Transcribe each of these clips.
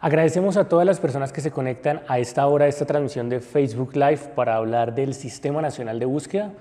Agradecemos a todas las personas que se conectan a esta hora de esta transmisión de Facebook Live para hablar del Sistema Nacional de Búsqueda.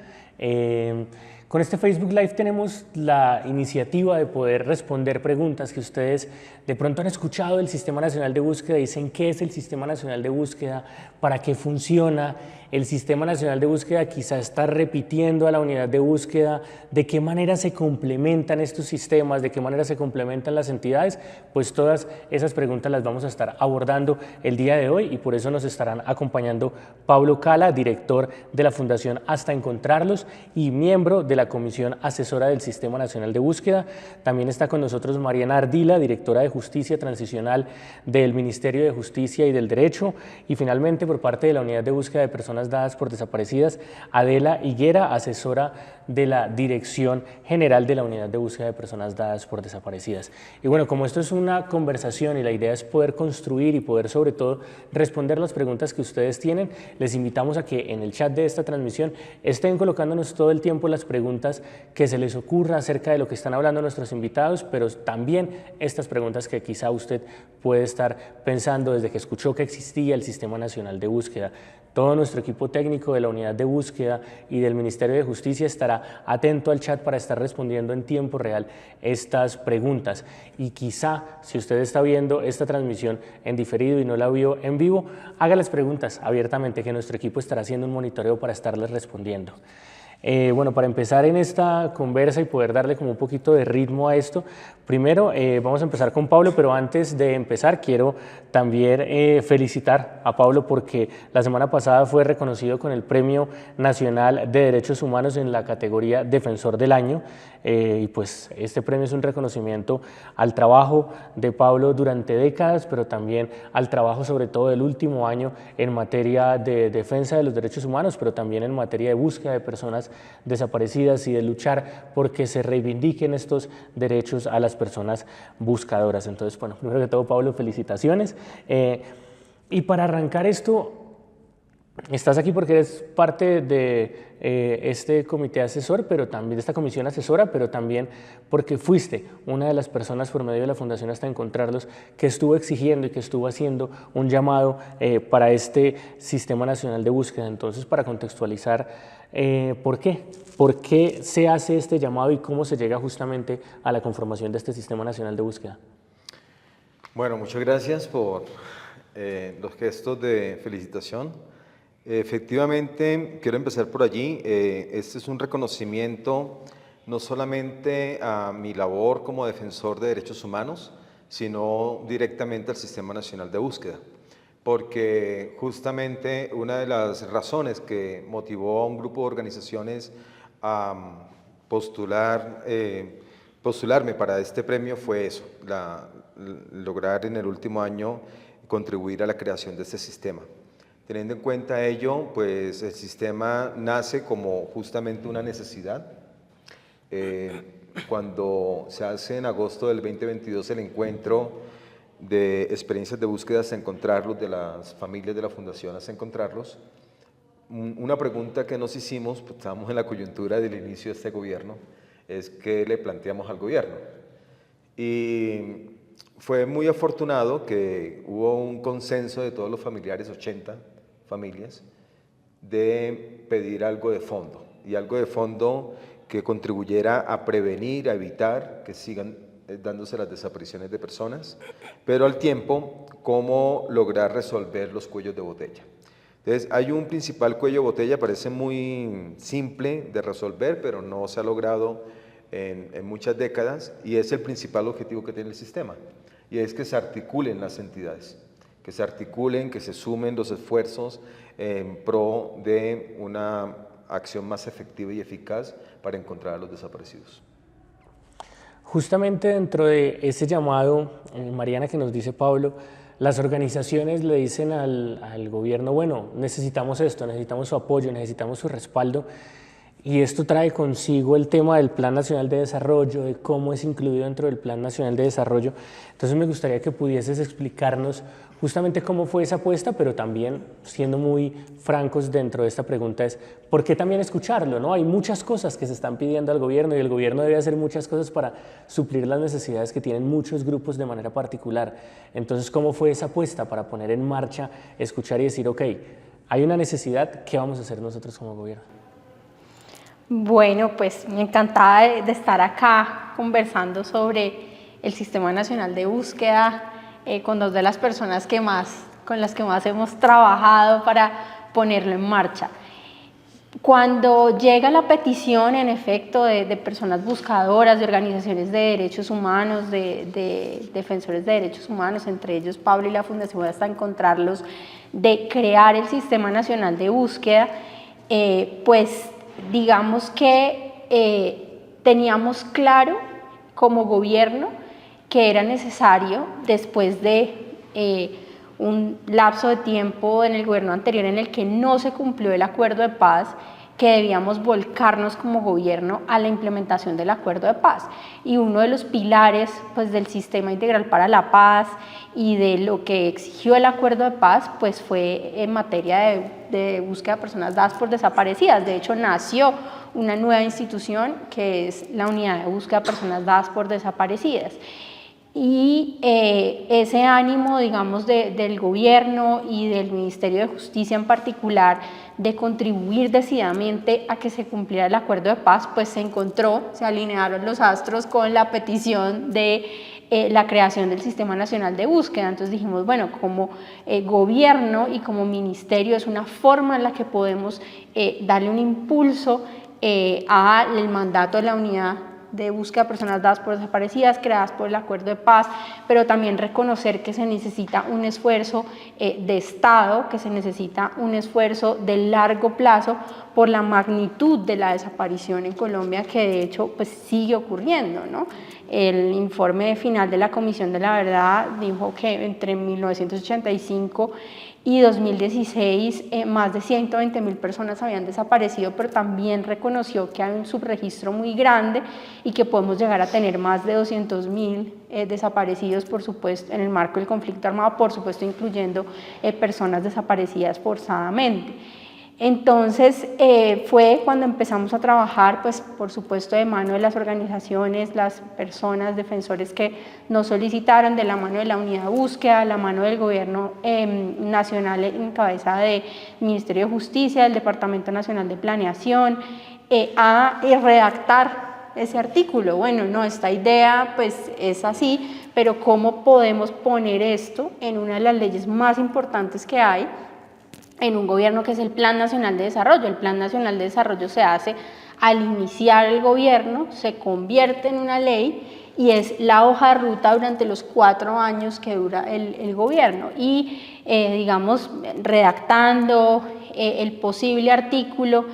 Con este Facebook Live tenemos la iniciativa de poder responder preguntas que ustedes de pronto han escuchado del Sistema Nacional de Búsqueda, dicen qué es el Sistema Nacional de Búsqueda, para qué funciona. El Sistema Nacional de Búsqueda quizá está repitiendo a la unidad de búsqueda, de qué manera se complementan estos sistemas, de qué manera se complementan las entidades, pues todas esas preguntas las vamos a estar abordando el día de hoy y por eso nos estarán acompañando Pablo Cala, director de la Fundación Hasta Encontrarlos y miembro de la Comisión Asesora del Sistema Nacional de Búsqueda. También está con nosotros Mariana Ardila, directora de Justicia Transicional del Ministerio de Justicia y del Derecho, y finalmente por parte de la Unidad de Búsqueda de Personas Dadas por Desaparecidas, Adela Higuera, asesora de la Dirección General de la Unidad de Búsqueda de Personas Dadas por Desaparecidas. Y bueno, como esto es una conversación y la idea es poder construir y poder sobre todo responder las preguntas que ustedes tienen, les invitamos a que en el chat de esta transmisión estén colocándonos todo el tiempo las preguntas que se les ocurra acerca de lo que están hablando nuestros invitados, pero también estas preguntas que quizá usted puede estar pensando desde que escuchó que existía el Sistema Nacional de Búsqueda. Todo nuestro equipo técnico de la Unidad de Búsqueda y del Ministerio de Justicia estará atento al chat para estar respondiendo en tiempo real estas preguntas. Y quizá, si usted está viendo esta transmisión en diferido y no la vio en vivo, haga las preguntas abiertamente, que nuestro equipo estará haciendo un monitoreo para estarles respondiendo. Bueno, para empezar en esta conversa y poder darle como un poquito de ritmo a esto, primero vamos a empezar con Pablo, pero antes de empezar quiero también felicitar a Pablo porque la semana pasada fue reconocido con el Premio Nacional de Derechos Humanos en la categoría Defensor del Año, y pues este premio es un reconocimiento al trabajo de Pablo durante décadas, pero también al trabajo sobre todo del último año en materia de defensa de los derechos humanos, pero también en materia de búsqueda de personas desaparecidas y de luchar porque se reivindiquen estos derechos a las personas buscadoras. Entonces, bueno, primero que todo, Pablo, felicitaciones. Y para arrancar esto, estás aquí porque eres parte de este comité asesor, pero también de esta comisión asesora, pero también porque fuiste una de las personas por medio de la Fundación Hasta Encontrarlos que estuvo exigiendo y que estuvo haciendo un llamado para este Sistema Nacional de Búsqueda. Entonces, para contextualizar, ¿por qué? ¿Por qué se hace este llamado y cómo se llega justamente a la conformación de este Sistema Nacional de Búsqueda? Bueno, muchas gracias por los gestos de felicitación. Efectivamente, quiero empezar por allí. Este es un reconocimiento no solamente a mi labor como defensor de derechos humanos, sino directamente al Sistema Nacional de Búsqueda, porque justamente una de las razones que motivó a un grupo de organizaciones a postularme para este premio fue eso, lograr en el último año contribuir a la creación de este sistema. Teniendo en cuenta ello, pues el sistema nace como justamente una necesidad. Cuando se hace en agosto del 2022 el encuentro de experiencias de búsqueda Hasta Encontrarlos de las familias de la Fundación Hasta Encontrarlos, una pregunta que nos hicimos, pues estábamos en la coyuntura del inicio de este gobierno, es qué le planteamos al gobierno. Y fue muy afortunado que hubo un consenso de todos los familiares, 80 familias, de pedir algo de fondo, y algo de fondo que contribuyera a prevenir, a evitar que sigan dándose las desapariciones de personas, pero al tiempo, cómo lograr resolver los cuellos de botella. Entonces, hay un principal cuello de botella, parece muy simple de resolver, pero no se ha logrado en muchas décadas, y es el principal objetivo que tiene el sistema, y es que se articulen las entidades, que se articulen, que se sumen los esfuerzos en pro de una acción más efectiva y eficaz para encontrar a los desaparecidos. Justamente dentro de ese llamado, Mariana, que nos dice Pablo, las organizaciones le dicen al gobierno, bueno, necesitamos esto, necesitamos su apoyo, necesitamos su respaldo, y esto trae consigo el tema del Plan Nacional de Desarrollo, de cómo es incluido dentro del Plan Nacional de Desarrollo. Entonces me gustaría que pudieses explicarnos justamente cómo fue esa apuesta, pero también siendo muy francos dentro de esta pregunta es ¿por qué también escucharlo? ¿No? Hay muchas cosas que se están pidiendo al gobierno y el gobierno debe hacer muchas cosas para suplir las necesidades que tienen muchos grupos de manera particular. Entonces, ¿cómo fue esa apuesta para poner en marcha, escuchar y decir, ok, hay una necesidad, ¿qué vamos a hacer nosotros como gobierno? Bueno, pues me encantada de estar acá conversando sobre el Sistema Nacional de Búsqueda con dos de las personas con las que más hemos trabajado para ponerlo en marcha. Cuando llega la petición, en efecto, de personas buscadoras, de organizaciones de derechos humanos, de defensores de derechos humanos, entre ellos Pablo y la Fundación Hasta Encontrarlos, de crear el Sistema Nacional de Búsqueda, pues digamos que teníamos claro como gobierno que era necesario, después de un lapso de tiempo en el gobierno anterior en el que no se cumplió el acuerdo de paz, que debíamos volcarnos como gobierno a la implementación del acuerdo de paz. Y uno de los pilares pues, del Sistema Integral para la Paz y de lo que exigió el acuerdo de paz pues, fue en materia de búsqueda de personas dadas por desaparecidas. De hecho, nació una nueva institución que es la Unidad de Búsqueda de Personas Dadas por Desaparecidas. Y ese ánimo, digamos, del gobierno y del Ministerio de Justicia en particular de contribuir decididamente a que se cumpliera el acuerdo de paz, pues se alinearon los astros con la petición de la creación del Sistema Nacional de Búsqueda. Entonces dijimos, bueno, como gobierno y como ministerio es una forma en la que podemos darle un impulso al mandato de la Unidad de Búsqueda de Personas Dadas por Desaparecidas, creadas por el Acuerdo de Paz, pero también reconocer que se necesita un esfuerzo de Estado, que se necesita un esfuerzo de largo plazo por la magnitud de la desaparición en Colombia, que de hecho pues, sigue ocurriendo, ¿no? El informe final de la Comisión de la Verdad dijo que entre 1985 y 2016 más de 120.000 personas habían desaparecido, pero también reconoció que hay un subregistro muy grande y que podemos llegar a tener más de 200.000 desaparecidos, por supuesto, en el marco del conflicto armado, por supuesto, incluyendo personas desaparecidas forzadamente. Entonces fue cuando empezamos a trabajar, pues por supuesto de mano de las organizaciones, las personas, defensores que nos solicitaron, de la mano de la Unidad de Búsqueda, de la mano del Gobierno Nacional en cabeza del Ministerio de Justicia, del Departamento Nacional de Planeación, a redactar ese artículo. Bueno, no, esta idea pues es así, pero ¿cómo podemos poner esto en una de las leyes más importantes que hay en un gobierno, que es el Plan Nacional de Desarrollo? El Plan Nacional de Desarrollo se hace al iniciar el gobierno, se convierte en una ley y es la hoja de ruta durante los 4 años que dura el gobierno. Y digamos, redactando el posible artículo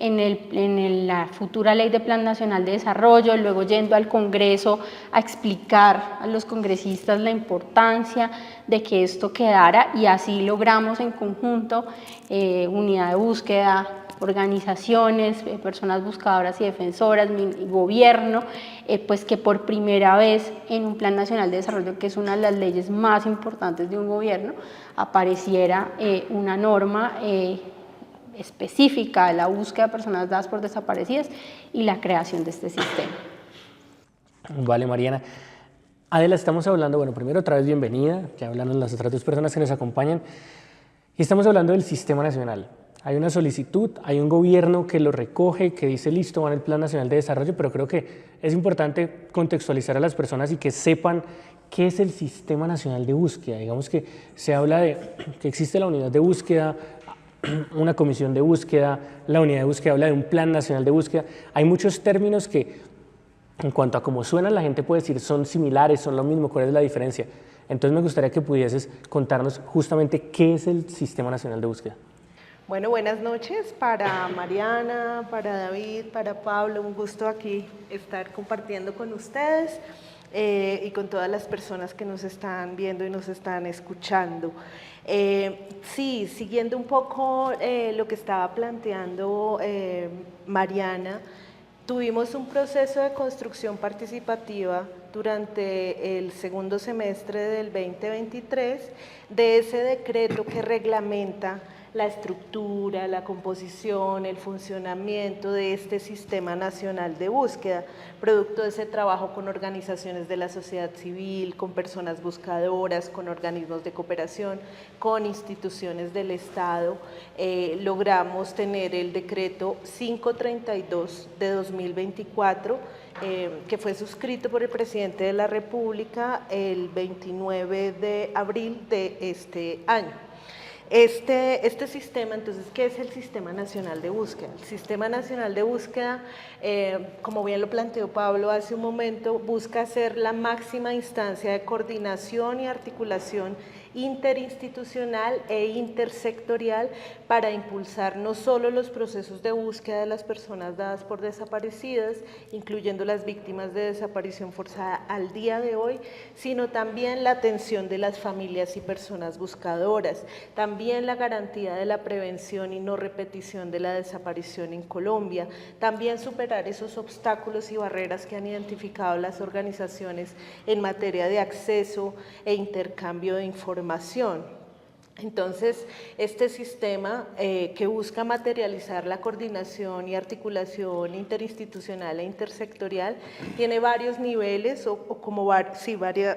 en la futura Ley de Plan Nacional de Desarrollo, luego yendo al Congreso a explicar a los congresistas la importancia de que esto quedara, y así logramos en conjunto, Unidad de Búsqueda, organizaciones, personas buscadoras y defensoras, gobierno, pues que por primera vez en un Plan Nacional de Desarrollo, que es una de las leyes más importantes de un gobierno, apareciera una norma específica de la búsqueda de personas dadas por desaparecidas y la creación de este sistema. Vale, Mariana. Adela, estamos hablando, bueno, primero otra vez bienvenida, ya hablaron las otras 2 personas que nos acompañan, y estamos hablando del Sistema Nacional. Hay una solicitud, hay un gobierno que lo recoge, que dice listo, va en el Plan Nacional de Desarrollo, pero creo que es importante contextualizar a las personas y que sepan qué es el Sistema Nacional de Búsqueda. Digamos que se habla de que existe la unidad de búsqueda, una comisión de búsqueda, la unidad de búsqueda habla de un plan nacional de búsqueda. Hay muchos términos que, en cuanto a cómo suenan, la gente puede decir son similares, son lo mismo, ¿cuál es la diferencia? Entonces me gustaría que pudieses contarnos justamente qué es el Sistema Nacional de Búsqueda. Bueno, buenas noches para Mariana, para David, para Pablo, un gusto aquí estar compartiendo con ustedes y con todas las personas que nos están viendo y nos están escuchando. Sí, siguiendo un poco lo que estaba planteando Mariana, Tuvimos un proceso de construcción participativa durante el segundo semestre del 2023 de ese decreto que reglamenta la estructura, la composición, el funcionamiento de este Sistema Nacional de Búsqueda, producto de ese trabajo con organizaciones de la sociedad civil, con personas buscadoras, con organismos de cooperación, con instituciones del Estado. Logramos tener el decreto 532 de 2024, que fue suscrito por el presidente de la República el 29 de abril de este año. Este sistema, entonces, ¿qué es el Sistema Nacional de Búsqueda? El Sistema Nacional de Búsqueda, como bien lo planteó Pablo hace un momento, busca ser la máxima instancia de coordinación y articulación interinstitucional e intersectorial para impulsar no solo los procesos de búsqueda de las personas dadas por desaparecidas, incluyendo las víctimas de desaparición forzada al día de hoy, sino también la atención de las familias y personas buscadoras, también la garantía de la prevención y no repetición de la desaparición en Colombia, también superar esos obstáculos y barreras que han identificado las organizaciones en materia de acceso e intercambio de información. Entonces, este sistema que busca materializar la coordinación y articulación interinstitucional e intersectorial tiene varios niveles,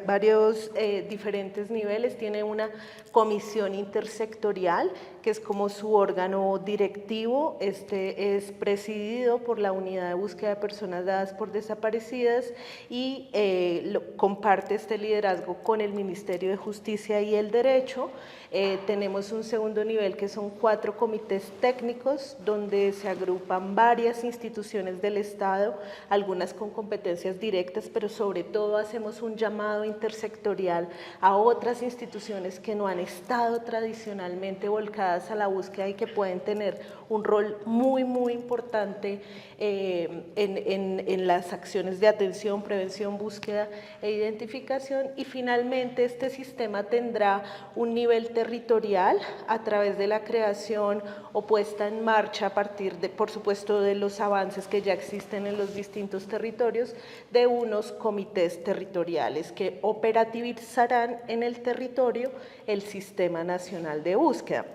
varios diferentes niveles. Tiene una comisión intersectorial, que es como su órgano directivo. Este es presidido por la Unidad de Búsqueda de Personas Dadas por Desaparecidas y comparte este liderazgo con el Ministerio de Justicia y el Derecho. Tenemos un segundo nivel que son 4 comités técnicos donde se agrupan varias instituciones del Estado, algunas con competencias directas, pero sobre todo hacemos un llamado intersectorial a otras instituciones que no han estado tradicionalmente volcadas a la búsqueda y que pueden tener un rol muy importante en las acciones de atención, prevención, búsqueda e identificación. Y finalmente este sistema tendrá un nivel territorial a través de la creación o puesta en marcha a partir de, por supuesto, de los avances que ya existen en los distintos territorios, de unos comités territoriales que operativizarán en el territorio el Sistema Nacional de Búsqueda.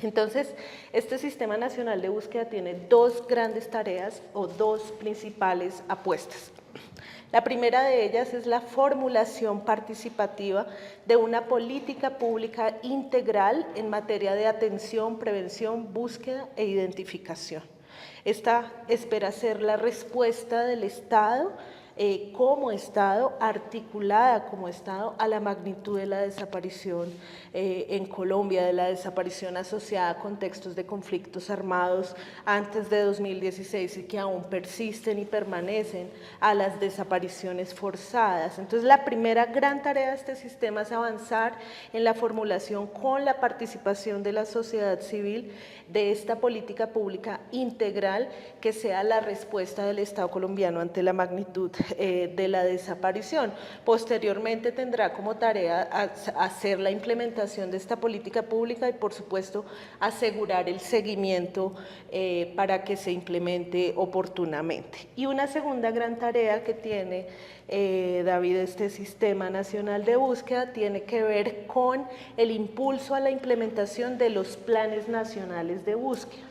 Entonces, este Sistema Nacional de Búsqueda tiene 2 grandes tareas o 2 principales apuestas. La primera de ellas es la formulación participativa de una política pública integral en materia de atención, prevención, búsqueda e identificación. Esta espera ser la respuesta del Estado como Estado, articulada como Estado a la magnitud de la desaparición en Colombia, de la desaparición asociada a contextos de conflictos armados antes de 2016 y que aún persisten y permanecen, a las desapariciones forzadas. Entonces, la primera gran tarea de este sistema es avanzar en la formulación con la participación de la sociedad civil de esta política pública integral que sea la respuesta del Estado colombiano ante la magnitud de la desaparición. Posteriormente tendrá como tarea hacer la implementación de esta política pública y, por supuesto, asegurar el seguimiento para que se implemente oportunamente. Y una segunda gran tarea que tiene David, este Sistema Nacional de Búsqueda, tiene que ver con el impulso a la implementación de los planes nacionales de búsqueda.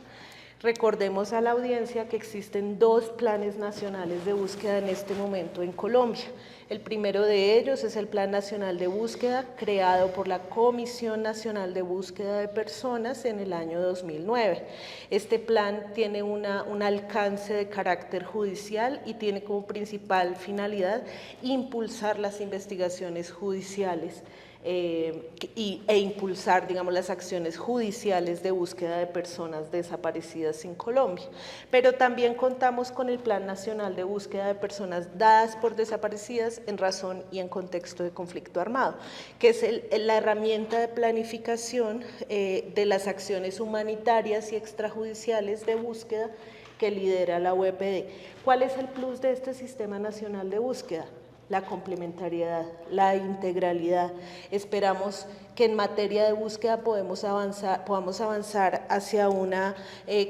Recordemos a la audiencia que existen 2 planes nacionales de búsqueda en este momento en Colombia. El primero de ellos es el Plan Nacional de Búsqueda, creado por la Comisión Nacional de Búsqueda de Personas en el año 2009. Este plan tiene un alcance de carácter judicial y tiene como principal finalidad impulsar las investigaciones judiciales e impulsar, digamos, las acciones judiciales de búsqueda de personas desaparecidas en Colombia. Pero también contamos con el Plan Nacional de Búsqueda de Personas Dadas por Desaparecidas en razón y en contexto de conflicto armado, que es la herramienta de planificación de las acciones humanitarias y extrajudiciales de búsqueda que lidera la UEPD. ¿Cuál es el plus de este Sistema Nacional de Búsqueda? la complementariedad, la integralidad. Esperamos que en materia de búsqueda podamos avanzar hacia una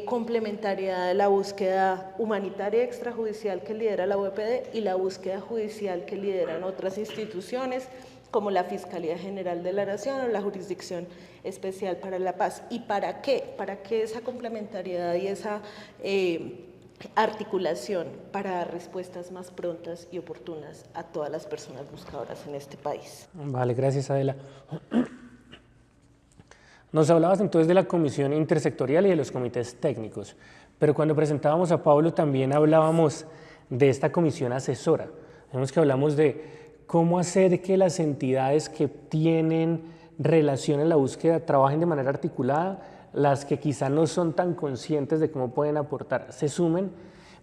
complementariedad de la búsqueda humanitaria extrajudicial que lidera la UEPD y la búsqueda judicial que lideran otras instituciones como la Fiscalía General de la Nación o la Jurisdicción Especial para la Paz. ¿Y para qué? Para que esa complementariedad y esa articulación para dar respuestas más prontas y oportunas a todas las personas buscadoras en este país. Vale, gracias Adela. Nos hablabas entonces de la comisión intersectorial y de los comités técnicos, pero cuando presentábamos a Pablo también hablábamos de esta comisión asesora. Vemos que hablamos de cómo hacer que las entidades que tienen relación en la búsqueda trabajen de manera articulada, las que quizá no son tan conscientes de cómo pueden aportar, se sumen,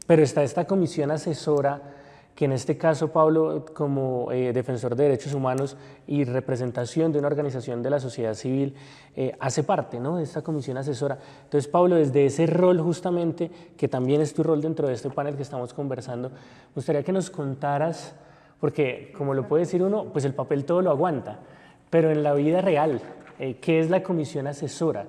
pero está esta comisión asesora que en este caso Pablo, como defensor de derechos humanos y representación de una organización de la sociedad civil, hace parte, ¿no?, de esta comisión asesora. Entonces Pablo, desde ese rol justamente, que también es tu rol dentro de este panel que estamos conversando, me gustaría que nos contaras, porque como lo puede decir uno, pues el papel todo lo aguanta, pero en la vida real, ¿qué es la comisión asesora?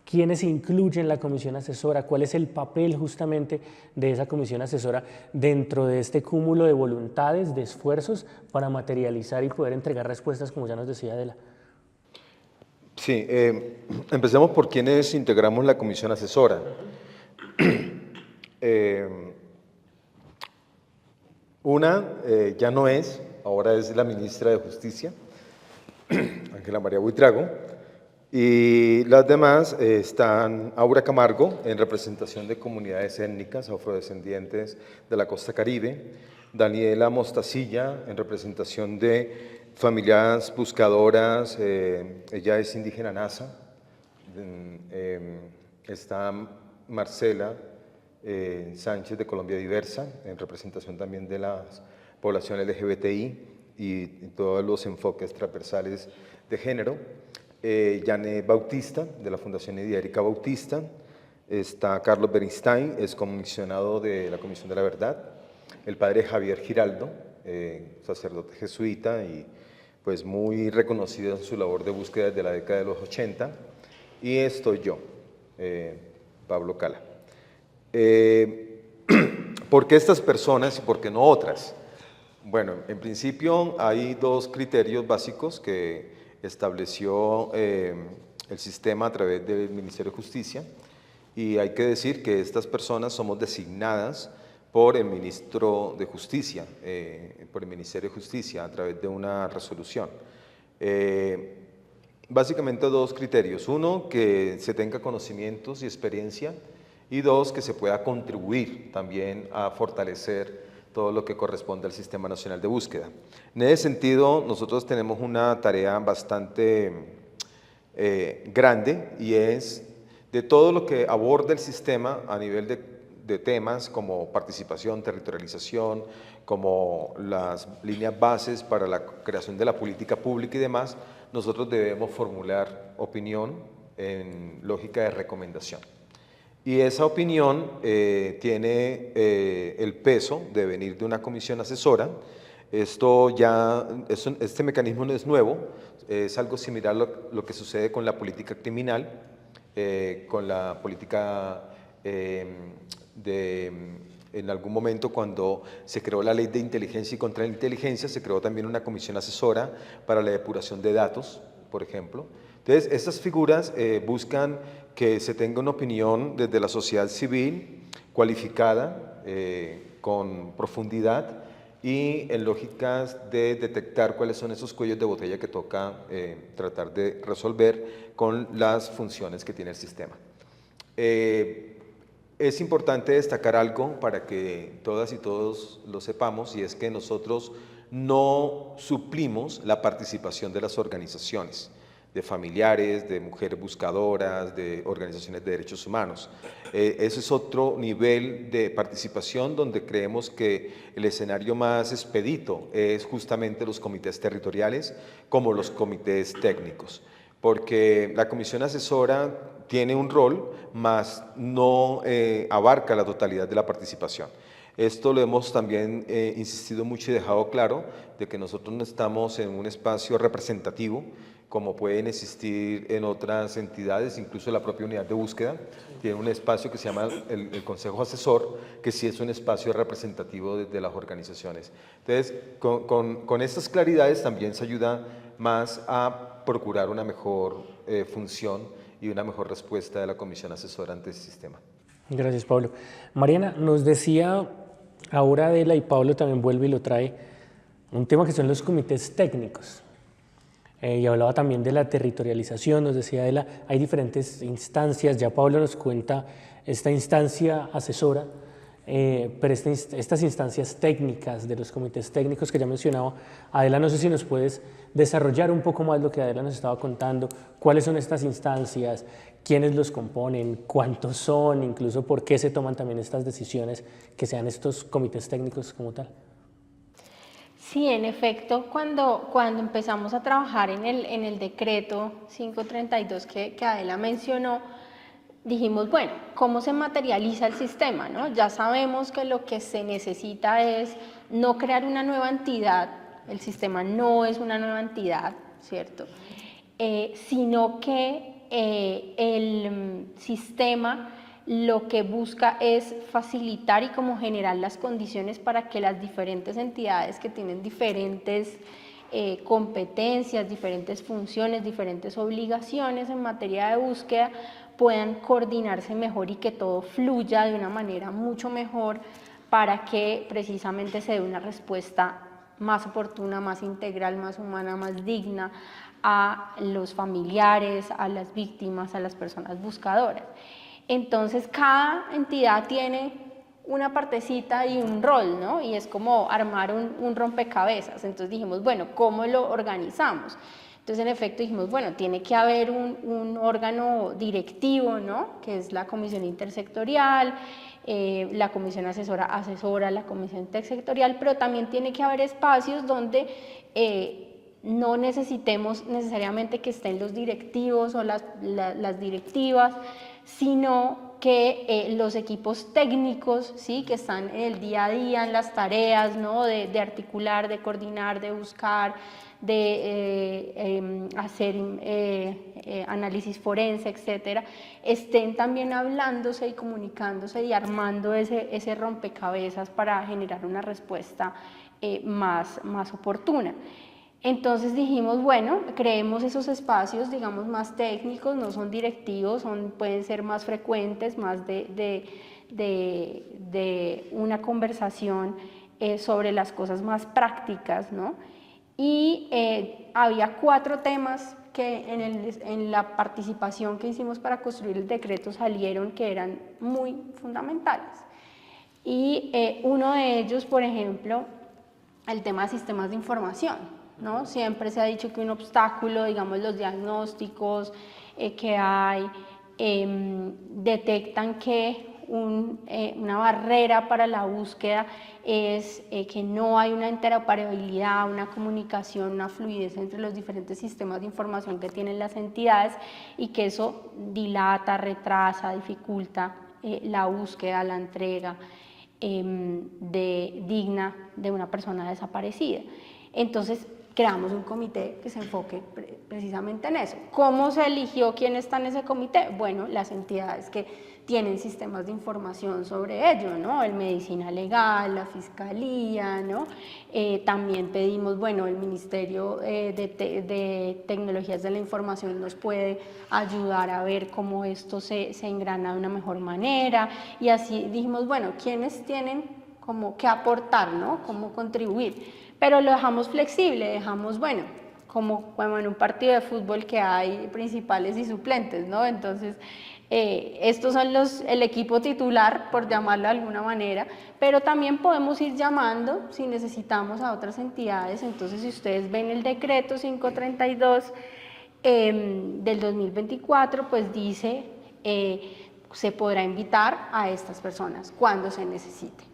¿Quiénes se incluyen en la comisión asesora? ¿Cuál es el papel justamente de esa comisión asesora dentro de este cúmulo de voluntades, de esfuerzos para materializar y poder entregar respuestas, como ya nos decía Adela? Sí, empecemos por quienes integramos la comisión asesora. Una ya no es, ahora es la ministra de Justicia, Ángela María Buitrago. Y las demás están Aura Camargo, en representación de comunidades étnicas afrodescendientes de la costa caribe, Daniela Mostacilla, en representación de familias buscadoras, ella es indígena nasa, está Marcela Sánchez de Colombia Diversa, en representación también de la población LGBTI y todos los enfoques transversales de género. Yané Bautista, de la Fundación Erika Bautista, está Carlos Beristain, es comisionado de la Comisión de la Verdad, el padre Javier Giraldo, sacerdote jesuita y pues muy reconocido en su labor de búsqueda desde la década de los 80, y estoy yo, Pablo Cala. ¿Por qué estas personas y por qué no otras? Bueno, en principio hay dos criterios básicos que estableció el sistema a través del Ministerio de Justicia, y hay que decir que estas personas somos designadas por el Ministro de Justicia, por el Ministerio de Justicia a través de una resolución. Básicamente dos criterios: uno, que se tenga conocimientos y experiencia, y dos, que se pueda contribuir también a fortalecer todo lo que corresponde al Sistema Nacional de Búsqueda. En ese sentido, nosotros tenemos una tarea bastante grande, y es de todo lo que aborda el sistema a nivel de temas como participación, territorialización, como las líneas bases para la creación de la política pública y demás, nosotros debemos formular opinión en lógica de recomendación. Y esa opinión tiene el peso de venir de una comisión asesora. Este mecanismo no es nuevo, es algo similar a lo que sucede con la política criminal, con la política en algún momento cuando se creó la ley de inteligencia y contrainteligencia, se creó también una comisión asesora para la depuración de datos, por ejemplo. Entonces, estas figuras buscan que se tenga una opinión desde la sociedad civil, cualificada, con profundidad y en lógicas de detectar cuáles son esos cuellos de botella que toca tratar de resolver con las funciones que tiene el sistema. Es importante destacar algo para que todas y todos lo sepamos, y es que nosotros no suplimos la participación de las organizaciones, de familiares, de mujeres buscadoras, de organizaciones de derechos humanos. Ese es otro nivel de participación donde creemos que el escenario más expedito es justamente los comités territoriales como los comités técnicos, porque la comisión asesora tiene un rol, mas no abarca la totalidad de la participación. Esto lo hemos también insistido mucho y dejado claro, de que nosotros no estamos en un espacio representativo, como pueden existir en otras entidades, incluso la propia unidad de búsqueda, tiene un espacio que se llama el Consejo Asesor, que sí es un espacio representativo de las organizaciones. Entonces, con estas claridades también se ayuda más a procurar una mejor función y una mejor respuesta de la Comisión Asesora ante el sistema. Gracias, Pablo. Mariana, nos decía ahora Adela, y Pablo también vuelve y lo trae, un tema que son los comités técnicos. Y hablaba también de la territorialización, nos decía Adela, hay diferentes instancias, ya Pablo nos cuenta esta instancia asesora, pero estas instancias técnicas de los comités técnicos que ya mencionaba, Adela, no sé si nos puedes desarrollar un poco más lo que Adela nos estaba contando, cuáles son estas instancias, quiénes los componen, cuántos son, incluso por qué se toman también estas decisiones, que sean estos comités técnicos como tal. Sí, en efecto, cuando empezamos a trabajar en el decreto 532 que Adela mencionó, dijimos, bueno, ¿cómo se materializa el sistema, ¿no? Ya sabemos que lo que se necesita es no crear una nueva entidad, el sistema no es una nueva entidad, ¿cierto? Sino que el sistema lo que busca es facilitar y como generar las condiciones para que las diferentes entidades que tienen diferentes competencias, diferentes funciones, diferentes obligaciones en materia de búsqueda puedan coordinarse mejor y que todo fluya de una manera mucho mejor para que precisamente se dé una respuesta más oportuna, más integral, más humana, más digna a los familiares, a las víctimas, a las personas buscadoras. Entonces, cada entidad tiene una partecita y un rol, ¿no? Y es como armar un rompecabezas. Entonces dijimos, bueno, ¿cómo lo organizamos? Entonces, en efecto, dijimos, bueno, tiene que haber un órgano directivo, ¿no? Que es la comisión intersectorial, la comisión asesora la comisión intersectorial, pero también tiene que haber espacios donde no necesitemos necesariamente que estén los directivos o las directivas, sino que los equipos técnicos, ¿sí? Que están en el día a día, en las tareas, ¿no? de articular, de coordinar, de buscar, de hacer análisis forense, etcétera, estén también hablándose y comunicándose y armando ese rompecabezas para generar una respuesta más oportuna. Entonces dijimos, bueno, creemos esos espacios, digamos, más técnicos, no son directivos, pueden ser más frecuentes, más de una conversación sobre las cosas más prácticas, ¿no? Y había 4 temas que en la participación que hicimos para construir el decreto salieron que eran muy fundamentales. Y uno de ellos, por ejemplo, el tema de sistemas de información, ¿no? Siempre se ha dicho que un obstáculo, digamos, los diagnósticos que hay detectan que una barrera para la búsqueda es que no hay una interoperabilidad, una comunicación, una fluidez entre los diferentes sistemas de información que tienen las entidades y que eso dilata, retrasa, dificulta la búsqueda, la entrega digna de una persona desaparecida. Entonces, creamos un comité que se enfoque precisamente en eso. ¿Cómo se eligió quién está en ese comité? Bueno, las entidades que tienen sistemas de información sobre ello, ¿no? El Medicina Legal, la Fiscalía, ¿no? También pedimos, bueno, el Ministerio de Tecnologías de la Información nos puede ayudar a ver cómo esto se engrana de una mejor manera, y así dijimos, bueno, ¿quiénes tienen como que aportar, ¿no? Cómo contribuir. Pero lo dejamos flexible, dejamos, bueno, como en un partido de fútbol que hay principales y suplentes, ¿no? Entonces, estos son el equipo titular, por llamarlo de alguna manera, pero también podemos ir llamando si necesitamos a otras entidades. Entonces, si ustedes ven el decreto 532 del 2024, pues dice, se podrá invitar a estas personas cuando se necesite.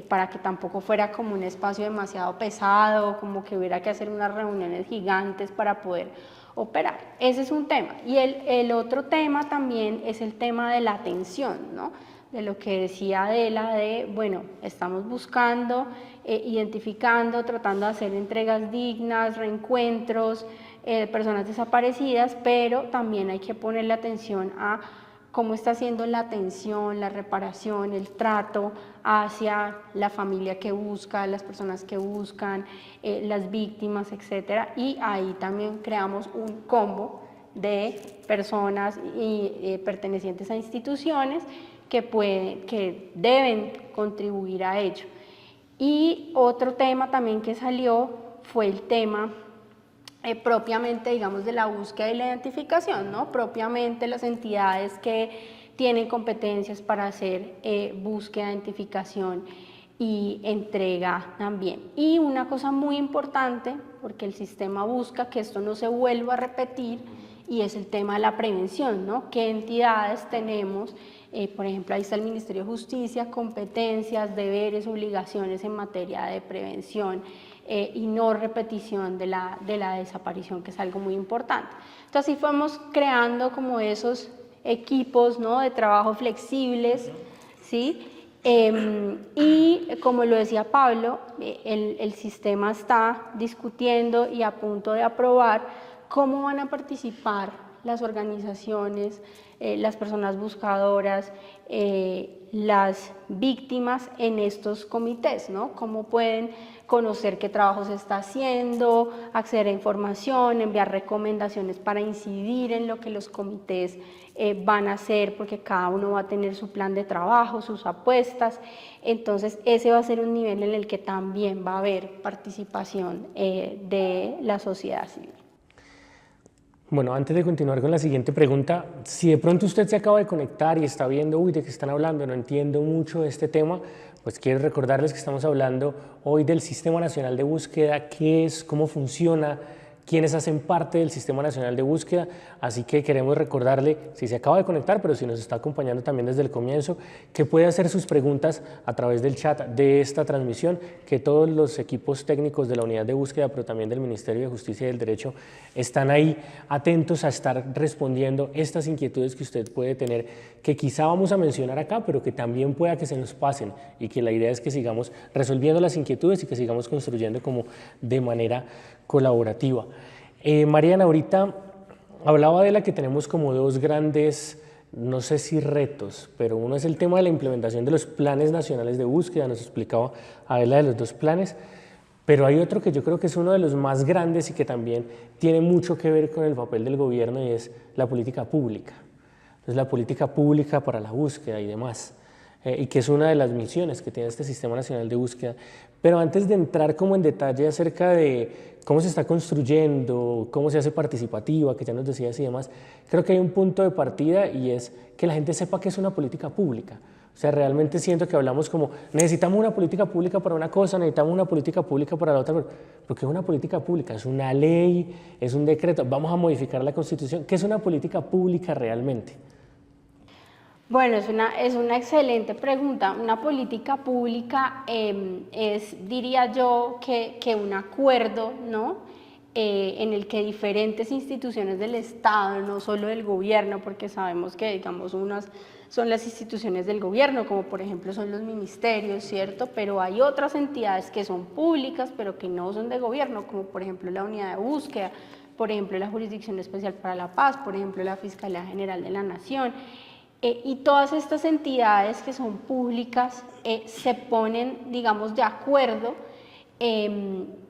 Para que tampoco fuera como un espacio demasiado pesado, como que hubiera que hacer unas reuniones gigantes para poder operar. Ese es un tema. Y el otro tema también es el tema de la atención, ¿no? lo que decía Adela, de, bueno, estamos buscando, identificando, tratando de hacer entregas dignas, reencuentros, personas desaparecidas, pero también hay que ponerle atención a cómo está haciendo la atención, la reparación, el trato hacia la familia que busca, las personas que buscan, las víctimas, etc. Y ahí también creamos un combo de personas pertenecientes a instituciones que deben contribuir a ello. Y otro tema también que salió fue el tema propiamente, digamos, de la búsqueda y la identificación, ¿no? Propiamente las entidades que tienen competencias para hacer búsqueda, identificación y entrega también. Y una cosa muy importante, porque el sistema busca que esto no se vuelva a repetir, y es el tema de la prevención, ¿no? ¿Qué entidades tenemos? Por ejemplo, ahí está el Ministerio de Justicia, competencias, deberes, obligaciones en materia de prevención y no repetición de la desaparición, que es algo muy importante. Entonces, así fuimos creando como esos equipos, ¿no?, de trabajo flexibles, ¿sí? Y como lo decía Pablo, el sistema está discutiendo y a punto de aprobar cómo van a participar las organizaciones, las personas buscadoras, las víctimas en estos comités, ¿no? Cómo pueden conocer qué trabajo se está haciendo, acceder a información, enviar recomendaciones para incidir en lo que los comités van a hacer, porque cada uno va a tener su plan de trabajo, sus apuestas. Entonces ese va a ser un nivel en el que también va a haber participación de la sociedad civil. Bueno, antes de continuar con la siguiente pregunta, si de pronto usted se acaba de conectar y está viendo, uy, ¿de qué están hablando? No entiendo mucho de este tema, pues quiero recordarles que estamos hablando hoy del Sistema Nacional de Búsqueda, qué es, cómo funciona, quiénes hacen parte del Sistema Nacional de Búsqueda, así que queremos recordarle, si se acaba de conectar, pero si nos está acompañando también desde el comienzo, que puede hacer sus preguntas a través del chat de esta transmisión, que todos los equipos técnicos de la Unidad de Búsqueda, pero también del Ministerio de Justicia y del Derecho, están ahí atentos a estar respondiendo estas inquietudes que usted puede tener, que quizá vamos a mencionar acá, pero que también pueda que se nos pasen, y que la idea es que sigamos resolviendo las inquietudes y que sigamos construyendo como de manera colaborativa. Mariana, ahorita hablaba de la que tenemos como dos grandes, no sé si retos, pero uno es el tema de la implementación de los planes nacionales de búsqueda, nos explicaba Adela de los dos planes, pero hay otro que yo creo que es uno de los más grandes y que también tiene mucho que ver con el papel del gobierno, y es la política pública. Entonces, la política pública para la búsqueda y demás, y que es una de las misiones que tiene este Sistema Nacional de Búsqueda. Pero antes de entrar como en detalle acerca de cómo se está construyendo, cómo se hace participativa, que ya nos decías y demás, creo que hay un punto de partida, y es que la gente sepa que es una política pública. O sea, realmente siento que hablamos como, necesitamos una política pública para una cosa, necesitamos una política pública para la otra, pero ¿qué es una política pública? ¿Es una ley? ¿Es un decreto? ¿Vamos a modificar la Constitución? ¿Qué es una política pública realmente? Bueno, es una excelente pregunta. Una política pública es, diría yo, que un acuerdo, ¿no?, en el que diferentes instituciones del Estado, no solo del gobierno, porque sabemos que, digamos, unas son las instituciones del gobierno, como por ejemplo son los ministerios, ¿cierto? Pero hay otras entidades que son públicas, pero que no son de gobierno, como por ejemplo la Unidad de Búsqueda, por ejemplo la Jurisdicción Especial para la Paz, por ejemplo la Fiscalía General de la Nación. Y todas estas entidades que son públicas se ponen, digamos, de acuerdo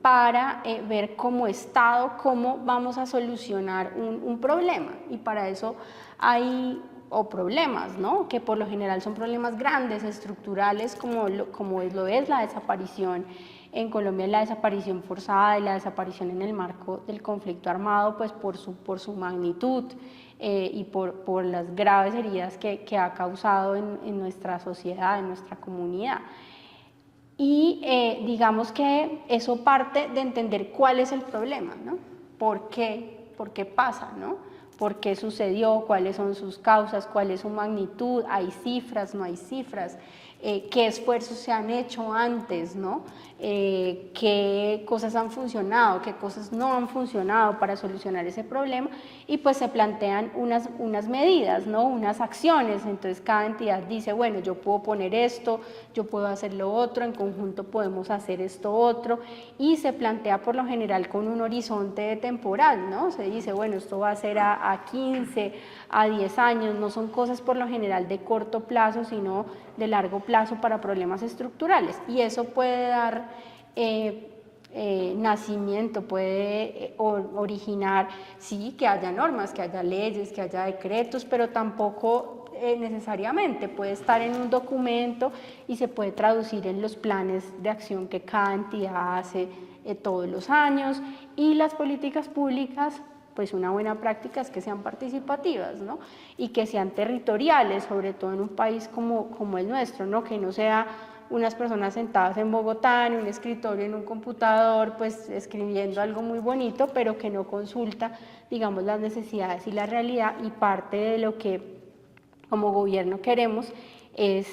para ver como Estado cómo vamos a solucionar un problema. Y para eso hay problemas, ¿no?, que por lo general son problemas grandes, estructurales, como lo es la desaparición en Colombia, la desaparición forzada y la desaparición en el marco del conflicto armado, pues por su magnitud y por las graves heridas que ha causado en nuestra sociedad, en nuestra comunidad. Y digamos que eso parte de entender cuál es el problema, ¿no? ¿Por qué pasa, ¿no? ¿Por qué sucedió? ¿Cuáles son sus causas? ¿Cuál es su magnitud? ¿Hay cifras? ¿No hay cifras? qué esfuerzos se han hecho antes, ¿no? Qué cosas han funcionado, qué cosas no han funcionado para solucionar ese problema, y pues se plantean unas medidas, ¿no? Unas acciones. Entonces cada entidad dice, bueno, yo puedo poner esto, yo puedo hacer lo otro, en conjunto podemos hacer esto otro, y se plantea por lo general con un horizonte temporal, ¿no? Se dice, bueno, esto va a ser a 15, a 10 años, no son cosas por lo general de corto plazo, sino de largo plazo para problemas estructurales, y eso puede dar nacimiento, puede originar, sí, que haya normas, que haya leyes, que haya decretos, pero tampoco necesariamente puede estar en un documento y se puede traducir en los planes de acción que cada entidad hace todos los años. Y las políticas públicas, pues una buena práctica es que sean participativas, ¿no? Y que sean territoriales, sobre todo en un país como el nuestro, ¿no? Que no sea unas personas sentadas en Bogotá, en un escritorio, en un computador, pues escribiendo algo muy bonito, pero que no consulta, digamos, las necesidades y la realidad. Y parte de lo que como gobierno queremos es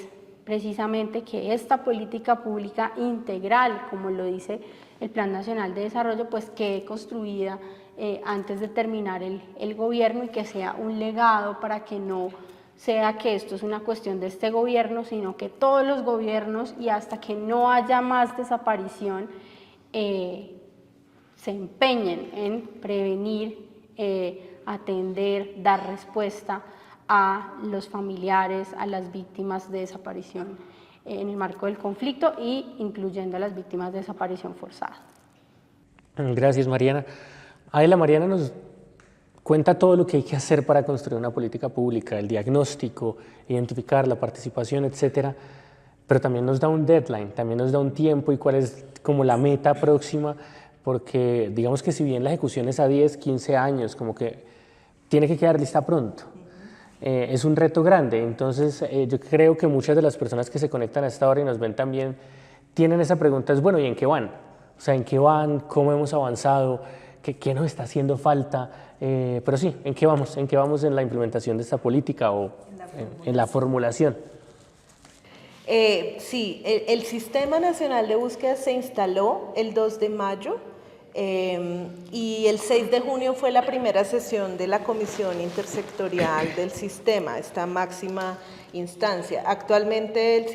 precisamente que esta política pública integral, como lo dice el Plan Nacional de Desarrollo, pues quede construida antes de terminar el gobierno, y que sea un legado para que no sea que esto es una cuestión de este gobierno, sino que todos los gobiernos, y hasta que no haya más desaparición, se empeñen en prevenir, atender, dar respuesta a los familiares, a las víctimas de desaparición en el marco del conflicto, y incluyendo a las víctimas de desaparición forzada. Gracias, Mariana. Adela, Mariana nos cuenta todo lo que hay que hacer para construir una política pública, el diagnóstico, identificar la participación, etcétera, pero también nos da un deadline, también nos da un tiempo y cuál es como la meta próxima, porque digamos que si bien la ejecución es a 10, 15 años, como que tiene que quedar lista pronto. Es un reto grande, entonces yo creo que muchas de las personas que se conectan a esta hora y nos ven también tienen esa pregunta, es bueno, ¿y en qué van? O sea, ¿en qué van? ¿Cómo hemos avanzado? ¿Qué nos está haciendo falta? Pero sí, ¿en qué vamos? ¿En qué vamos en la implementación de esta política o en la formulación? Sí, el Sistema Nacional de Búsqueda se instaló el 2 de mayo y el 6 de junio fue la primera sesión de la Comisión Intersectorial del Sistema, esta máxima instancia. Actualmente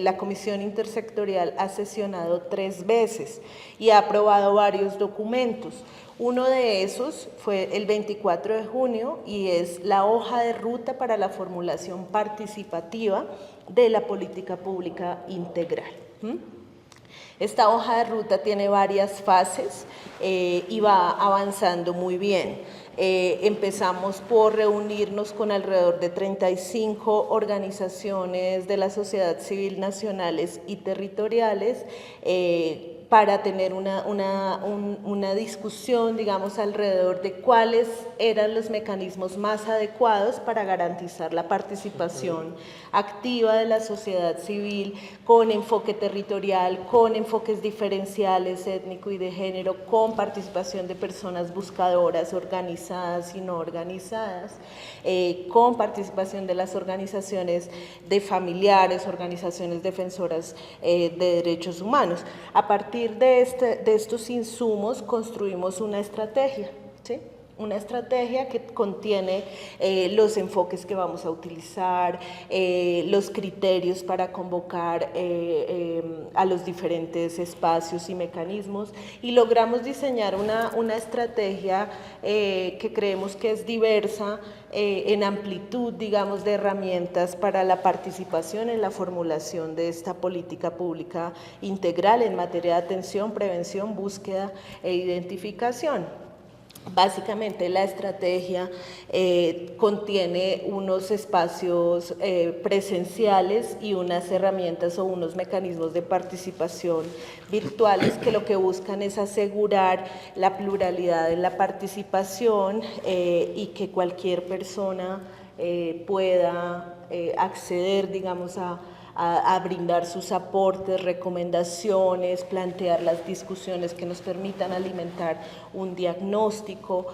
la Comisión Intersectorial ha sesionado 3 veces y ha aprobado varios documentos. Uno de esos fue el 24 de junio y es la hoja de ruta para la formulación participativa de la política pública integral. Esta hoja de ruta tiene varias fases y va avanzando muy bien. Empezamos por reunirnos con alrededor de 35 organizaciones de la sociedad civil nacionales y territoriales para tener una discusión, digamos, alrededor de cuáles eran los mecanismos más adecuados para garantizar la participación activa de la sociedad civil con enfoque territorial, con enfoques diferenciales étnico y de género, con participación de personas buscadoras organizadas y no organizadas, con participación de las organizaciones de familiares, organizaciones defensoras de derechos humanos. A partir de estos insumos construimos una estrategia, ¿sí? Una estrategia que contiene los enfoques que vamos a utilizar, los criterios para convocar a los diferentes espacios y mecanismos, y logramos diseñar una estrategia que creemos que es diversa en amplitud, digamos, de herramientas para la participación en la formulación de esta política pública integral en materia de atención, prevención, búsqueda e identificación. Básicamente la estrategia contiene unos espacios presenciales y unas herramientas o unos mecanismos de participación virtuales que lo que buscan es asegurar la pluralidad en la participación y que cualquier persona pueda acceder, digamos, a a brindar sus aportes, recomendaciones, plantear las discusiones que nos permitan alimentar un diagnóstico,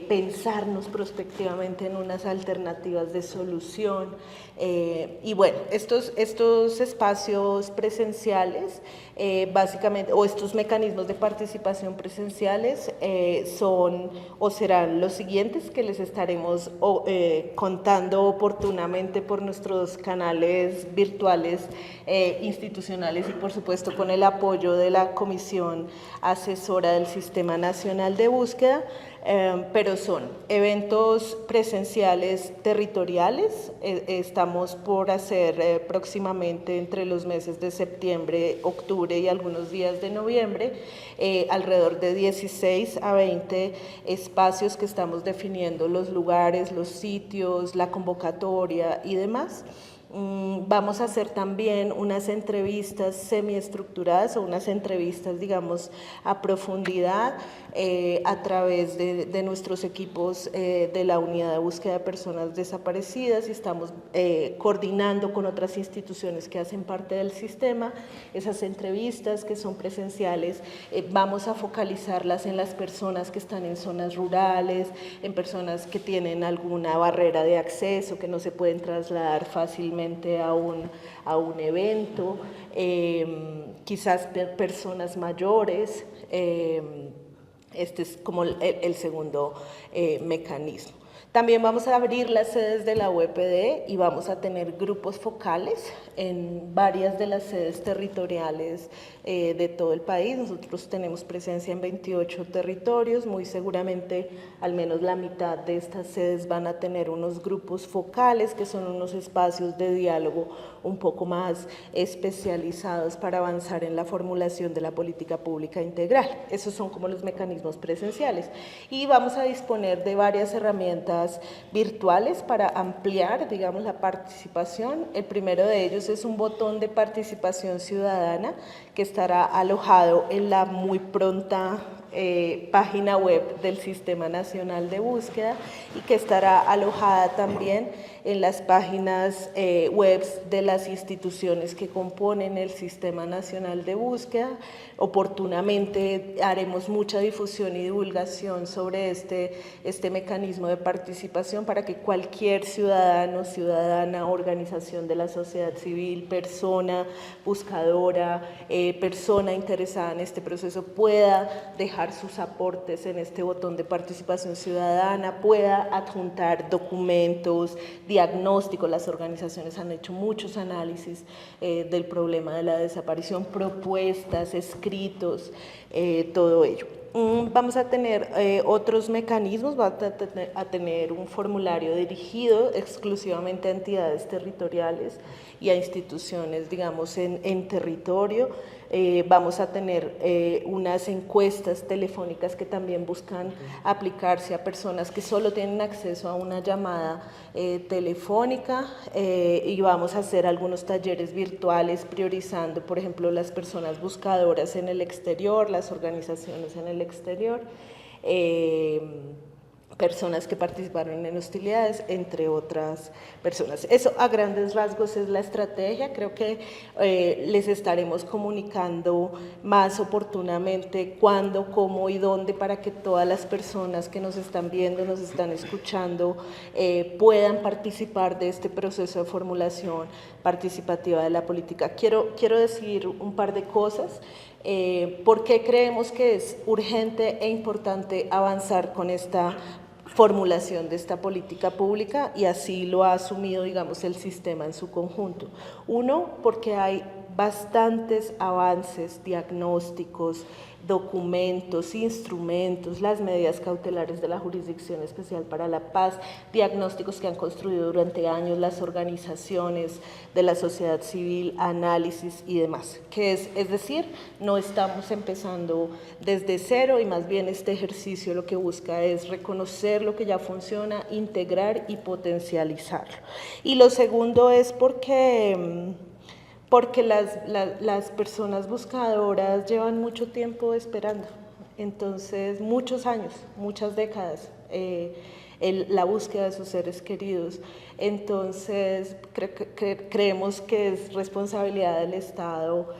pensarnos prospectivamente en unas alternativas de solución. Y bueno, estos espacios presenciales, básicamente, o estos mecanismos de participación presenciales son o serán los siguientes que les estaremos contando oportunamente por nuestros canales virtuales institucionales y por supuesto con el apoyo de la Comisión Asesora del Sistema Nacional de Búsqueda. Pero son eventos presenciales territoriales. Estamos por hacer próximamente entre los meses de septiembre, octubre y algunos días de noviembre, alrededor de 16 a 20 espacios que estamos definiendo los lugares, los sitios, la convocatoria y demás. Vamos a hacer también unas entrevistas semiestructuradas o unas entrevistas, digamos, a profundidad a través de nuestros equipos de la Unidad de Búsqueda de Personas Desaparecidas y estamos coordinando con otras instituciones que hacen parte del sistema. Esas entrevistas que son presenciales vamos a focalizarlas en las personas que están en zonas rurales, en personas que tienen alguna barrera de acceso, que no se pueden trasladar fácilmente a un evento, quizás personas mayores. Este es como el segundo mecanismo. También vamos a abrir las sedes de la UEPD y vamos a tener grupos focales en varias de las sedes territoriales de todo el país. Nosotros tenemos presencia en 28 territorios, muy seguramente al menos la mitad de estas sedes van a tener unos grupos focales que son unos espacios de diálogo un poco más especializados para avanzar en la formulación de la política pública integral. Esos son como los mecanismos presenciales. Y vamos a disponer de varias herramientas virtuales para ampliar, digamos, la participación. El primero de ellos es un botón de participación ciudadana que estará alojado en la muy pronta página web del Sistema Nacional de Búsqueda y que estará alojada también en las páginas web de las instituciones que componen el Sistema Nacional de Búsqueda. Oportunamente haremos mucha difusión y divulgación sobre este mecanismo de participación para que cualquier ciudadano, ciudadana, organización de la sociedad civil, persona buscadora, persona interesada en este proceso pueda dejar sus aportes en este botón de participación ciudadana, pueda adjuntar documentos, diagnósticos. Las organizaciones han hecho muchos análisis del problema de la desaparición, propuestas, escritos, todo ello. Vamos a tener otros mecanismos, vamos a tener un formulario dirigido exclusivamente a entidades territoriales y a instituciones, digamos, en territorio. Vamos a tener unas encuestas telefónicas que también buscan aplicarse a personas que solo tienen acceso a una llamada telefónica y vamos a hacer algunos talleres virtuales priorizando, por ejemplo, las personas buscadoras en el exterior, las organizaciones en el exterior, personas que participaron en hostilidades, entre otras personas. Eso a grandes rasgos es la estrategia. Creo que les estaremos comunicando más oportunamente cuándo, cómo y dónde para que todas las personas que nos están viendo, nos están escuchando, puedan participar de este proceso de formulación participativa de la política. Quiero decir un par de cosas. ¿Por qué creemos que es urgente e importante avanzar con esta formulación de esta política pública? Y así lo ha asumido, digamos, el sistema en su conjunto. Uno, porque hay bastantes avances diagnósticos, documentos, instrumentos, las medidas cautelares de la Jurisdicción Especial para la Paz, diagnósticos que han construido durante años las organizaciones de la sociedad civil, análisis y demás. Es decir, no estamos empezando desde cero y más bien este ejercicio lo que busca es reconocer lo que ya funciona, integrar y potencializarlo. Y lo segundo es porque las personas buscadoras llevan mucho tiempo esperando, entonces muchos años, muchas décadas, la búsqueda de sus seres queridos. Entonces, creemos que es responsabilidad del Estado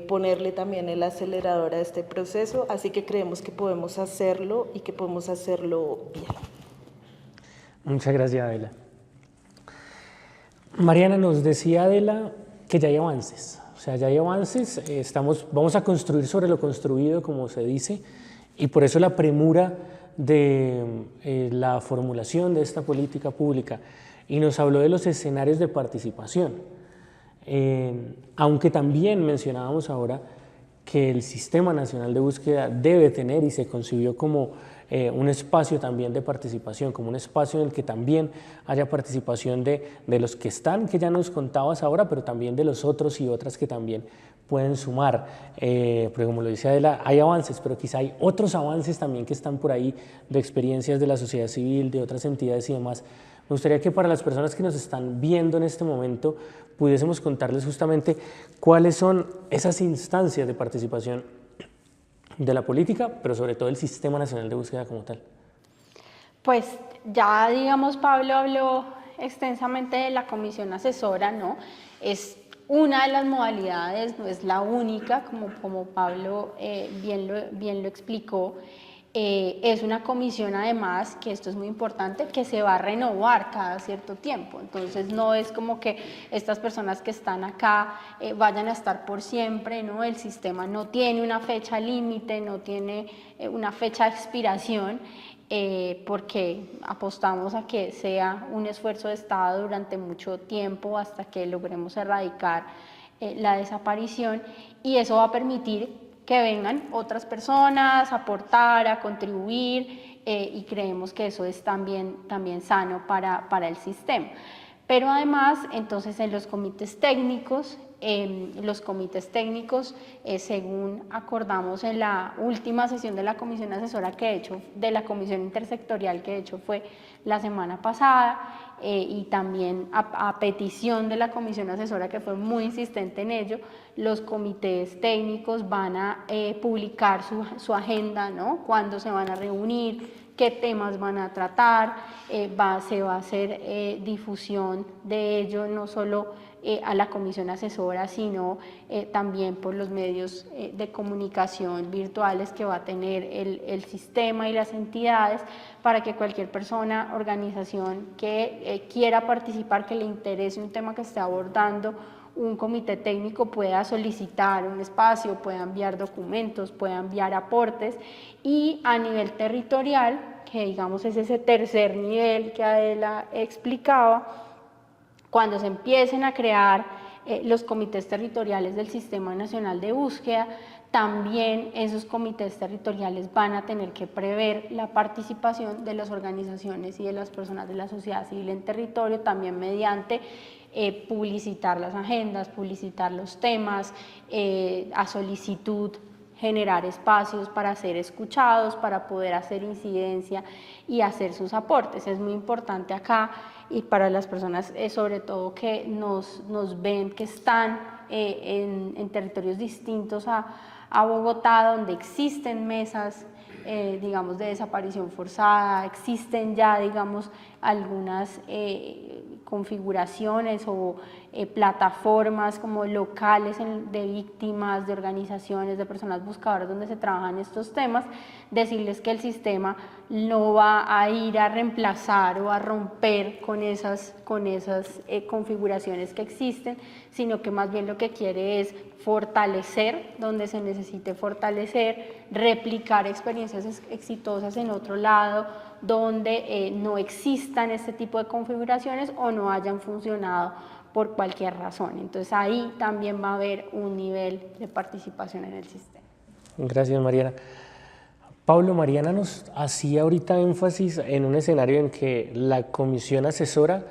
ponerle también el acelerador a este proceso, así que creemos que podemos hacerlo y que podemos hacerlo bien. Muchas gracias, Adela. Mariana, nos decía Adela que ya hay avances, o sea, ya hay avances, vamos a construir sobre lo construido, como se dice, y por eso la premura de la formulación de esta política pública, y nos habló de los escenarios de participación, aunque también mencionábamos ahora que el Sistema Nacional de Búsqueda debe tener y se concibió como un espacio también de participación, como un espacio en el que también haya participación de los que están, que ya nos contabas ahora, pero también de los otros y otras que también pueden sumar, porque como lo dice Adela, hay avances, pero quizá hay otros avances también que están por ahí, de experiencias de la sociedad civil, de otras entidades y demás. Me gustaría que para las personas que nos están viendo en este momento pudiésemos contarles justamente cuáles son esas instancias de participación de la política, pero sobre todo el Sistema Nacional de Búsqueda como tal. Pues ya, digamos, Pablo habló extensamente de la comisión asesora, ¿no? Es una de las modalidades, no es la única, como Pablo bien lo explicó. Es una comisión, además, que esto es muy importante, que se va a renovar cada cierto tiempo. Entonces no es como que estas personas que están acá vayan a estar por siempre, ¿no? El sistema no tiene una fecha límite, no tiene una fecha de expiración, porque apostamos a que sea un esfuerzo de Estado durante mucho tiempo hasta que logremos erradicar la desaparición, y eso va a permitir que vengan otras personas a aportar, a contribuir, y creemos que eso es también sano para el sistema. Pero además, entonces, en los comités técnicos, según acordamos en la última sesión de la comisión asesora de la comisión intersectorial, que de hecho fue la semana pasada, y también a petición de la comisión asesora, que fue muy insistente en ello, los comités técnicos van a publicar su agenda, ¿no? Cuándo se van a reunir, qué temas van a tratar, se va a hacer difusión de ello, no solo a la comisión asesora, sino también por los medios de comunicación virtuales que va a tener el sistema y las entidades, para que cualquier persona, organización que quiera participar, que le interese un tema que esté abordando un comité técnico, pueda solicitar un espacio, pueda enviar documentos, pueda enviar aportes. Y a nivel territorial, que digamos es ese tercer nivel que Adela explicaba, cuando se empiecen a crear los comités territoriales del Sistema Nacional de Búsqueda, también esos comités territoriales van a tener que prever la participación de las organizaciones y de las personas de la sociedad civil en territorio, también mediante publicitar las agendas, publicitar los temas, a solicitud generar espacios para ser escuchados, para poder hacer incidencia y hacer sus aportes. Es muy importante acá, y para las personas sobre todo que nos ven, que están en territorios distintos a Bogotá, donde existen mesas digamos de desaparición forzada, existen ya digamos algunas configuraciones o plataformas como locales de víctimas, de organizaciones, de personas buscadoras donde se trabajan estos temas. Decirles que el sistema no va a ir a reemplazar o a romper con esas configuraciones que existen, sino que más bien lo que quiere es fortalecer donde se necesite fortalecer, replicar experiencias exitosas en otro lado donde no existan este tipo de configuraciones o no hayan funcionado por cualquier razón. Entonces ahí también va a haber un nivel de participación en el sistema. Gracias, Mariana. Pablo, Mariana nos hacía ahorita énfasis en un escenario en que la comisión asesora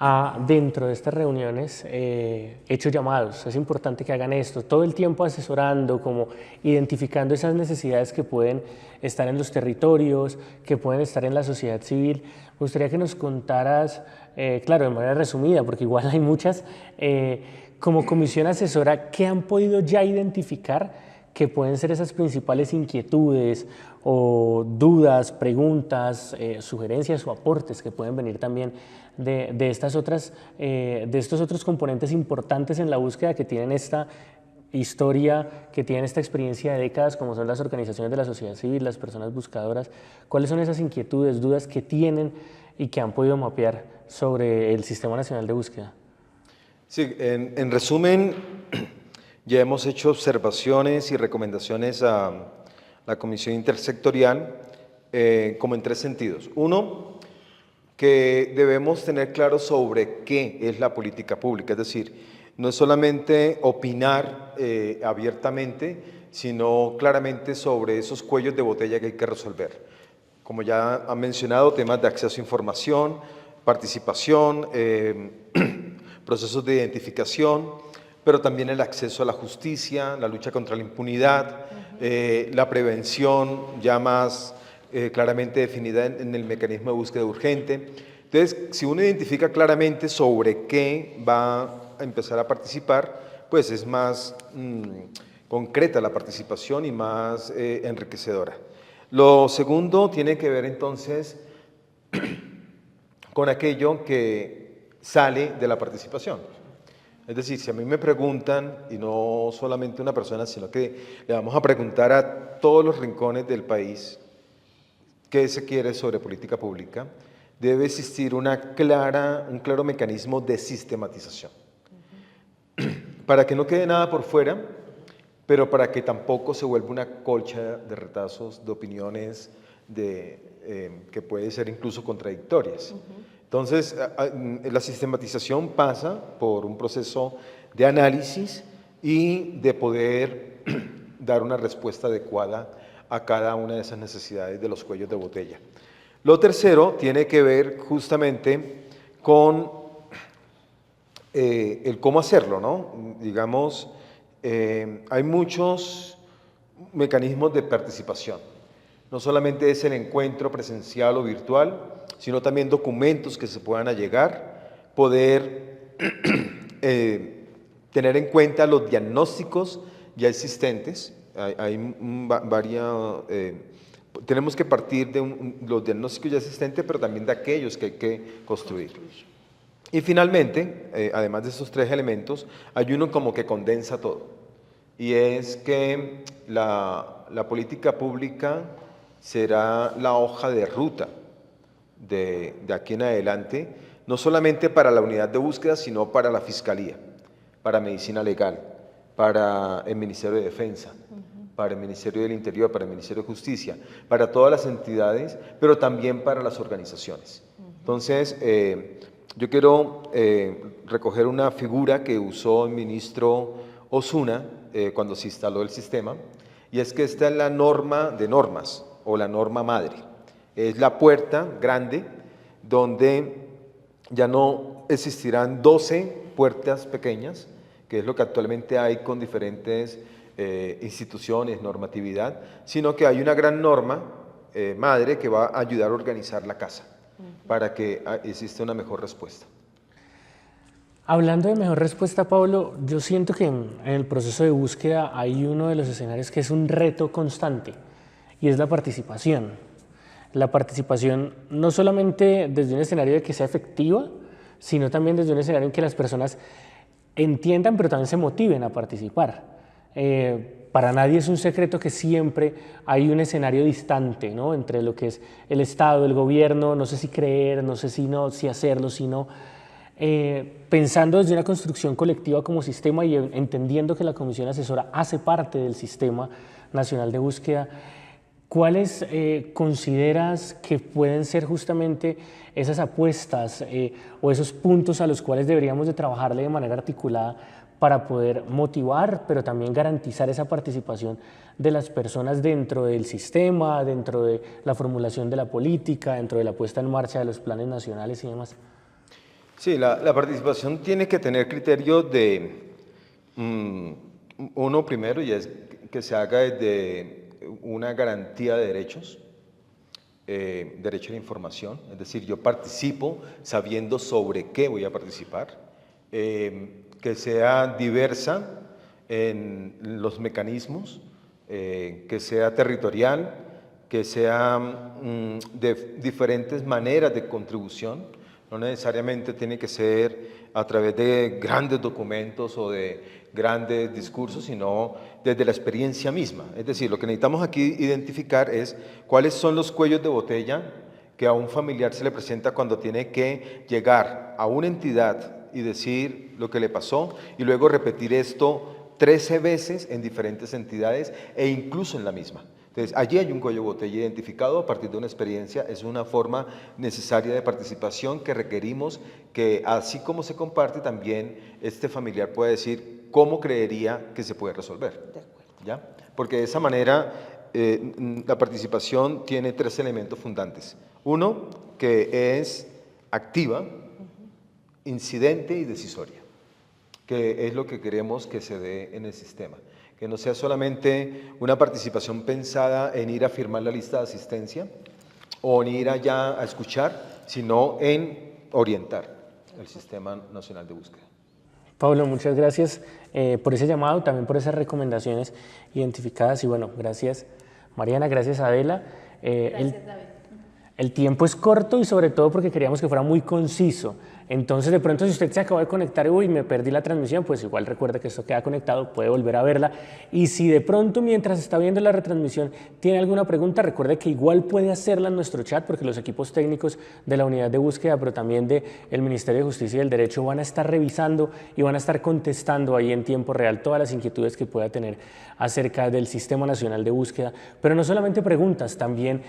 ha, dentro de estas reuniones, hecho llamados. Es importante que hagan esto, todo el tiempo asesorando, como identificando esas necesidades que pueden estar en los territorios, que pueden estar en la sociedad civil. Me gustaría que nos contaras, claro, de manera resumida, porque igual hay muchas, como comisión asesora, ¿qué han podido ya identificar que pueden ser esas principales inquietudes o dudas, preguntas, sugerencias o aportes que pueden venir también de estos otros componentes importantes en la búsqueda que tienen esta historia, que tienen esta experiencia de décadas, como son las organizaciones de la sociedad civil, las personas buscadoras? ¿Cuáles son esas inquietudes, dudas que tienen y que han podido mapear sobre el Sistema Nacional de Búsqueda? Sí, en resumen, ya hemos hecho observaciones y recomendaciones a la Comisión Intersectorial como en 3 sentidos. Uno, que debemos tener claro sobre qué es la política pública, es decir, no es solamente opinar abiertamente, sino claramente sobre esos cuellos de botella que hay que resolver. Como ya han mencionado, temas de acceso a información, participación, procesos de identificación, pero también el acceso a la justicia, la lucha contra la impunidad, la prevención ya más claramente definida en el mecanismo de búsqueda urgente. Entonces, si uno identifica claramente sobre qué va a empezar a participar, pues es más concreta la participación y más enriquecedora. Lo segundo tiene que ver entonces con aquello que sale de la participación. Es decir, si a mí me preguntan, y no solamente una persona, sino que le vamos a preguntar a todos los rincones del país qué se quiere sobre política pública, debe existir un claro mecanismo de sistematización. Para que no quede nada por fuera, pero para que tampoco se vuelva una colcha de retazos, de opiniones que pueden ser incluso contradictorias. Entonces, la sistematización pasa por un proceso de análisis y de poder dar una respuesta adecuada a cada una de esas necesidades de los cuellos de botella. Lo tercero tiene que ver justamente con el cómo hacerlo, ¿no? Digamos, hay muchos mecanismos de participación. No solamente es el encuentro presencial o virtual, sino también documentos que se puedan allegar, poder tener en cuenta los diagnósticos ya existentes. Tenemos que partir de los diagnósticos ya existentes, pero también de aquellos que hay que construir. Y finalmente, además de esos 3 elementos, hay uno como que condensa todo, y es que la política pública será la hoja de ruta de aquí en adelante, no solamente para la unidad de búsqueda, sino para la Fiscalía, para Medicina Legal, para el Ministerio de Defensa, para el Ministerio del Interior, para el Ministerio de Justicia, para todas las entidades, pero también para las organizaciones. Entonces, yo quiero recoger una figura que usó el ministro Osuna cuando se instaló el sistema, y es que esta es la norma de normas, o la norma madre. Es la puerta grande donde ya no existirán 12 puertas pequeñas, que es lo que actualmente hay con diferentes instituciones, normatividad, sino que hay una gran norma madre que va a ayudar a organizar la casa para que exista una mejor respuesta. Hablando de mejor respuesta, Pablo, yo siento que en el proceso de búsqueda hay uno de los escenarios que es un reto constante, y es la participación. La participación no solamente desde un escenario de que sea efectiva, sino también desde un escenario en que las personas entiendan, pero también se motiven a participar. Para nadie es un secreto que siempre hay un escenario distante, ¿no?, entre lo que es el Estado, el gobierno, no sé si creer, no sé si hacerlo, si no. Pensando desde una construcción colectiva como sistema y entendiendo que la Comisión Asesora hace parte del Sistema Nacional de Búsqueda, ¿cuáles consideras que pueden ser justamente esas apuestas o esos puntos a los cuales deberíamos de trabajarle de manera articulada para poder motivar, pero también garantizar esa participación de las personas dentro del sistema, dentro de la formulación de la política, dentro de la puesta en marcha de los planes nacionales y demás? Sí, la participación tiene que tener criterio de, uno primero, y es que se haga desde una garantía de derechos, derecho a la información, es decir, yo participo sabiendo sobre qué voy a participar, que sea diversa en los mecanismos, que sea territorial, que sea de diferentes maneras de contribución. No necesariamente tiene que ser a través de grandes documentos o de grandes discursos, sino desde la experiencia misma. Es decir, lo que necesitamos aquí identificar es cuáles son los cuellos de botella que a un familiar se le presenta cuando tiene que llegar a una entidad y decir lo que le pasó y luego repetir esto 13 veces en diferentes entidades e incluso en la misma. Entonces, allí hay un cuello de botella identificado a partir de una experiencia, es una forma necesaria de participación que requerimos que, así como se comparte, también este familiar pueda decir cómo creería que se puede resolver. De acuerdo. ¿Ya? Porque de esa manera la participación tiene 3 elementos fundantes. Uno, que es activa, incidente y decisoria, que es lo que queremos que se dé en el sistema. Que no sea solamente una participación pensada en ir a firmar la lista de asistencia o en ir allá a escuchar, sino en orientar el Sistema Nacional de Búsqueda. Pablo, muchas gracias por ese llamado, también por esas recomendaciones identificadas y bueno, gracias Mariana, gracias Adela. Gracias, David. El tiempo es corto y sobre todo porque queríamos que fuera muy conciso. Entonces, de pronto, si usted se acaba de conectar y uy, me perdí la transmisión, pues igual recuerde que esto queda conectado, puede volver a verla. Y si de pronto, mientras está viendo la retransmisión, tiene alguna pregunta, recuerde que igual puede hacerla en nuestro chat, porque los equipos técnicos de la unidad de búsqueda, pero también del Ministerio de Justicia y del Derecho, van a estar revisando y van a estar contestando ahí en tiempo real todas las inquietudes que pueda tener acerca del Sistema Nacional de Búsqueda. Pero no solamente preguntas, también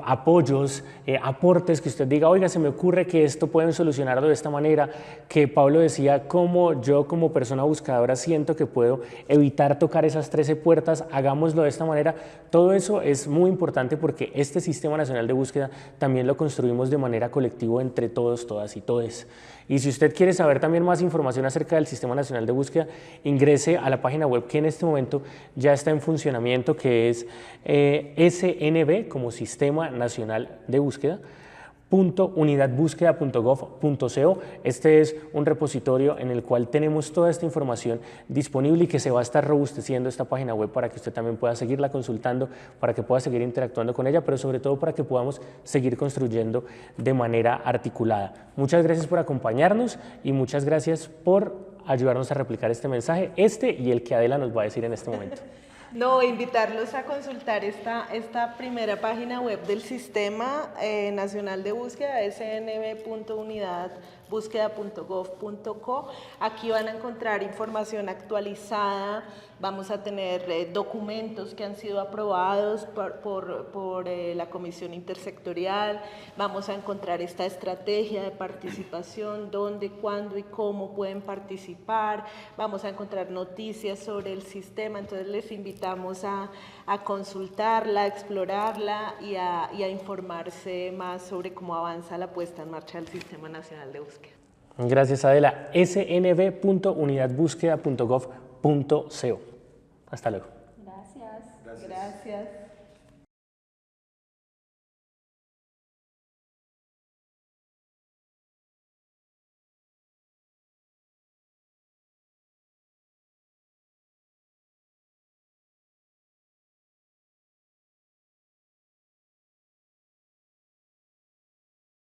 apoyos, aportes que usted diga, oiga, se me ocurre que esto pueden solucionarlo de esta manera, que Pablo decía, cómo yo como persona buscadora siento que puedo evitar tocar esas 13 puertas, hagámoslo de esta manera. Todo eso es muy importante porque este Sistema Nacional de Búsqueda también lo construimos de manera colectiva entre todos, todas y todes. Y si usted quiere saber también más información acerca del Sistema Nacional de Búsqueda, ingrese a la página web que en este momento ya está en funcionamiento, que es SNB, como Sistema Nacional de Búsqueda, .unidadbúsqueda.gov.co. Este es un repositorio en el cual tenemos toda esta información disponible y que se va a estar robusteciendo esta página web para que usted también pueda seguirla consultando, para que pueda seguir interactuando con ella, pero sobre todo para que podamos seguir construyendo de manera articulada. Muchas gracias por acompañarnos y muchas gracias por ayudarnos a replicar este mensaje, y el que Adela nos va a decir en este momento. No, invitarlos a consultar esta primera página web del Sistema Nacional de Búsqueda, snb.unidadbúsqueda.gov.co. Aquí van a encontrar información actualizada, vamos a tener documentos que han sido aprobados por la Comisión Intersectorial, vamos a encontrar esta estrategia de participación, dónde, cuándo y cómo pueden participar, vamos a encontrar noticias sobre el sistema, entonces les invitamos a consultarla, a explorarla y a informarse más sobre cómo avanza la puesta en marcha del Sistema Nacional de Búsqueda. Gracias, Adela. snb.unidadbúsqueda.gov.co. Hasta luego. Gracias. Gracias.